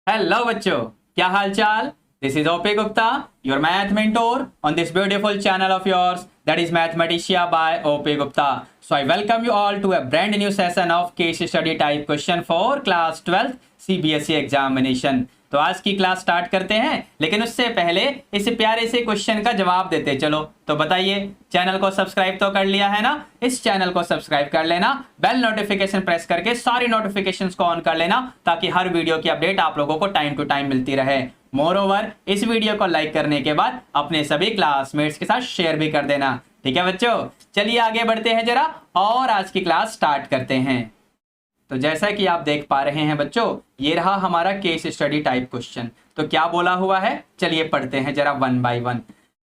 Hello बच्चों, क्या हाल चाल। This is Ope Gupta, your math mentor on this beautiful channel of yours that is Mathematicia by Ope Gupta. So I welcome you all to a brand new session of case study type question for class 12th CBSE examination. तो आज की class start करते हैं, लेकिन उससे पहले इस प्यारे से क्वेश्चन का जवाब देते चलो. तो बताइए, चैनल को सब्सक्राइब तो कर लिया है ना? इस चैनल को सब्सक्राइब कर लेना, बेल नोटिफिकेशन प्रेस करके सारी नोटिफिकेशंस को ऑन कर लेना, ताकि हर वीडियो की अपडेट आप लोगों को टाइम टू टाइम मिलती रहे. मोर ओवर, इस वीडियो को लाइक करने के बाद अपने सभी क्लासमेट्स के साथ शेयर भी कर देना. ठीक है बच्चों, चलिए आगे बढ़ते हैं जरा और आज की क्लास स्टार्ट करते हैं. तो जैसा कि आप देख पा रहे हैं बच्चों, ये रहा हमारा केस स्टडी टाइप क्वेश्चन. तो क्या बोला हुआ है, चलिए पढ़ते हैं जरा one by one.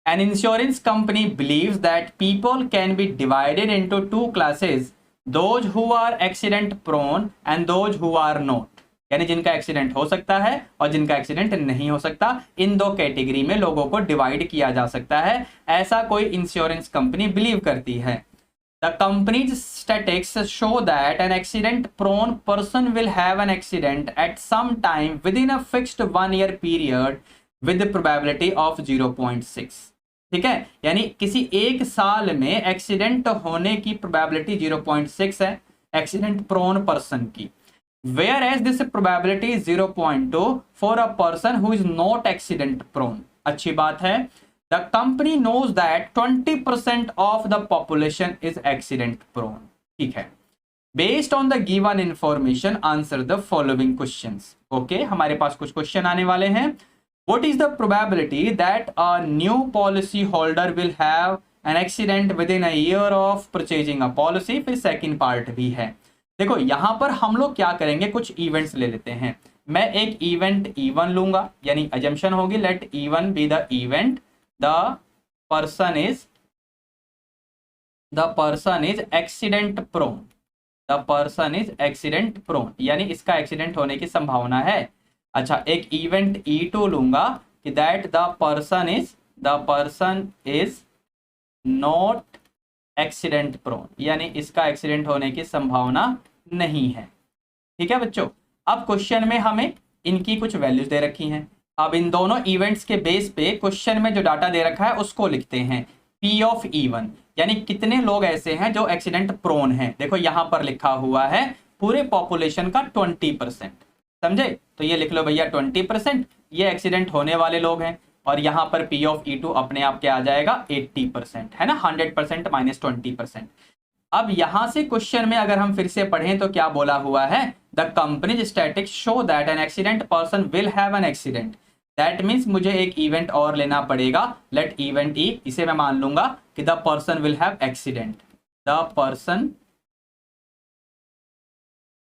An insurance company believes that people can be divided into two classes, those who are accident prone and those who are not. यानी जिनका एक्सीडेंट हो सकता है और जिनका एक्सीडेंट नहीं हो सकता, इन दो कैटेगरी में लोगों को डिवाइड किया जा सकता है, ऐसा कोई इंश्योरेंस कंपनी बिलीव करती है. The company's statistics show that an accident-prone person will have an accident at some time within a fixed 1-year period with the probability of 0.6. ठीक है, यानी किसी एक साल में एक्सीडेंट होने की प्रोबेबिलिटी 0.6 है एक्सीडेंट प्रोन पर्सन की. Whereas this probability is 0.2 for a person who is not accident prone. अच्छी बात है. The company knows that 20% of the population is accident prone. ठीक है. Based on the given information, answer the following questions. Okay, हमारे पास कुछ question आने वाले हैं. What is the probability that a new policy holder will have an accident within a year of purchasing a policy? फिर second part भी है. देखो यहां पर हम लोग क्या करेंगे, कुछ इवेंट्स ले लेते हैं. मैं एक इवेंट E1 लूंगा, यानी अजम्पशन होगी let E1 be the event. The person is accident prone. The person is accident prone, यानी इसका एक्सीडेंट होने की संभावना है. अच्छा, एक इवेंट E2 लूंगा कि that the person is not accident prone, यानी इसका एक्सीडेंट होने की संभावना नहीं है. ठीक है बच्चों, अब क्वेश्चन में हमें इनकी कुछ वैल्यूज दे रखी हैं. अब इन दोनों इवेंट्स के बेस पे क्वेश्चन में जो डाटा दे रखा है उसको लिखते हैं. P ऑफ E1, यानी कितने लोग ऐसे हैं जो एक्सीडेंट प्रोन हैं. देखो यहां पर लिखा हुआ है पूरे पॉपुलेशन का 20%. समझे? तो ये लिख लो भैया 20%, ये एक्सीडेंट होने वाले लोग हैं. और यहां पर P ऑफ E2 अपने आप क्या आ जाएगा, 80% है ना. 100% माइनस 20%. अब यहां से क्वेश्चन में अगर हम फिर से पढ़ें तो क्या बोला हुआ है, the company statistics show that an accident person will have an accident. That means मुझे एक इवेंट और लेना पड़ेगा. लेट इवेंट ई, इसे मैं मान लूंगा कि the person will have accident. The person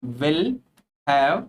will have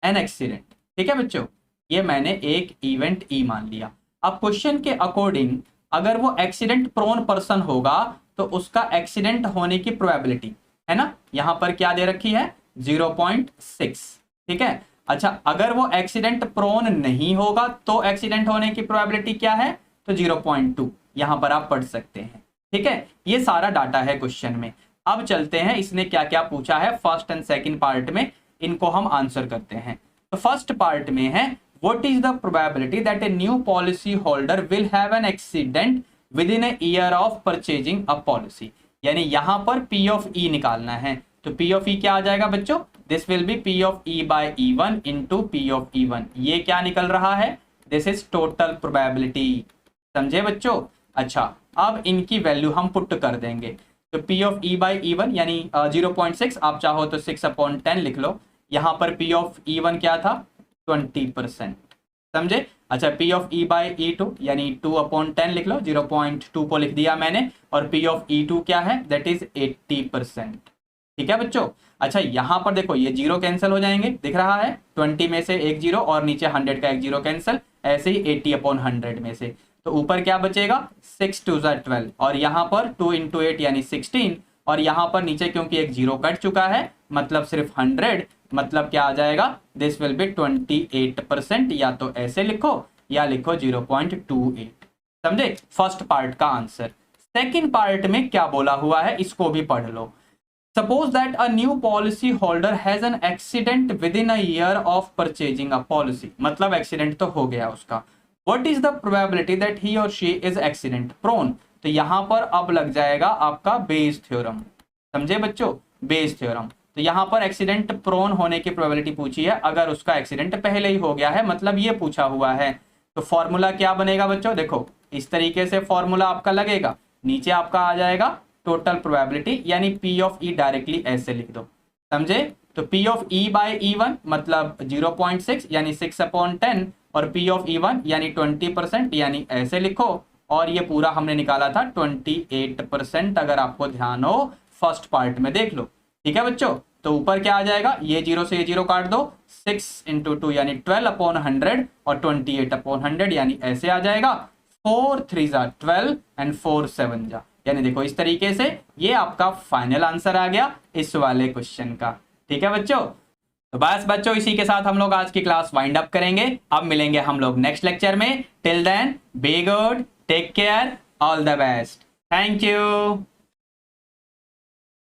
an accident. ठीक है बच्चों, ये मैंने एक इवेंट ई मान लिया. अब क्वेश्चन के अकॉर्डिंग अगर वो एक्सीडेंट प्रोन पर्सन होगा तो उसका एक्सीडेंट होने की प्रोबेबिलिटी है ना, यहां पर क्या दे रखी है, 0.6. ठीक है. अच्छा, अगर वो एक्सीडेंट प्रोन नहीं होगा तो एक्सीडेंट होने की प्रोबेबिलिटी क्या है, तो 0.2 यहां पर आप पढ़ सकते हैं. ठीक है, ये सारा डाटा है क्वेश्चन में. अब चलते हैं इसने क्या क्या पूछा है फर्स्ट एंड सेकंड पार्ट में, इनको हम आंसर करते हैं. तो फर्स्ट पार्ट में है what is the probability that a new policy holder will have an accident within a year of purchasing a policy. यानी यहां पर P of E निकालना है. तो P of E क्या आ जाएगा बच्चों, this will be P of E by E1 into P of E1. ये क्या निकल रहा है, this is total probability. समझे बच्चों? अच्छा, अब इनकी वैल्यू हम पुट कर देंगे. तो P of E by E1 यानी 0.6, आप चाहो तो 6/10 लिख लो. यहां पर P of E1 क्या था, 20%. समझे? अच्छा, P of E by E2 यानी 2/10 लिख लो. 0.2 को लिख दिया मैंने. और P of E2 क्या है, दैट इज 80%. ठीक है बच्चों. अच्छा, यहां पर देखो ये जीरो कैंसिल हो जाएंगे, दिख रहा है 20 में से एक जीरो और नीचे 100 का एक जीरो कैंसिल. ऐसे ही 80/100 में से तो ऊपर क्या बचेगा, 6 2 12. और यहां पर 2 into 8 यानी 16. और यहां पर नीचे क्योंकि एक जीरो कट चुका है, मतलब सिर्फ 100, मतलब क्या आ जाएगा, दिस विल बी 28%. या तो ऐसे लिखो या लिखो 0.28. समझे? फर्स्ट पार्ट का आंसर. सेकंड पार्ट में क्या बोला हुआ है इसको भी पढ़ लो. Suppose that a new policy holder has an accident within a year of purchasing a policy, मतलब एक्सीडेंट तो हो गया उसका। What is the probability that he और शी इज एक्सीडेंट प्रोन? तो यहां पर अब लग जाएगा आपका बेस थ्योरम, समझे बच्चों, बेस थ्योरम। तो यहां पर एक्सीडेंट प्रोन होने की प्रोबेबिलिटी पूछी है, अगर उसका एक्सीडेंट पहले ही हो गया है, मतलब ये पूछा हुआ है। तो फॉर्मूला क्या बनेगा बच्चों, देखो इस तरीके से फॉर्मूला आपका लगेगा, नीचे आपका आ जाएगा टोटल प्रोबेबिलिटी, यानी पी ऑफ ई डायरेक्टली ऐसे लिख दो, समझे। तो P of E bye E1 मतलब 0.6 यानी 6/10, और पी ऑफ ई1 यानी 20% यानी ऐसे लिखो, और ये पूरा हमने निकाला था 28%, अगर आपको ध्यान हो फर्स्ट पार्ट में देख लो, ठीक है बच्चों। तो ऊपर क्या आ जाएगा, ये 0 से ये 0 काट दो, 6 × 2 यानी 12/100 और 28/100 यानी ऐसे आ जाएगा। 4 3 12 एंड 4 7 यानी देखो इस तरीके से ये आपका फाइनल आंसर आ गया इस वाले क्वेश्चन का, ठीक है बच्चों। तो बस बच्चों इसी के साथ हम लोग आज की क्लास वाइंड अप करेंगे, अब मिलेंगे हम लोग नेक्स्ट लेक्चर में। Till then be good, take care, all the best, thank you.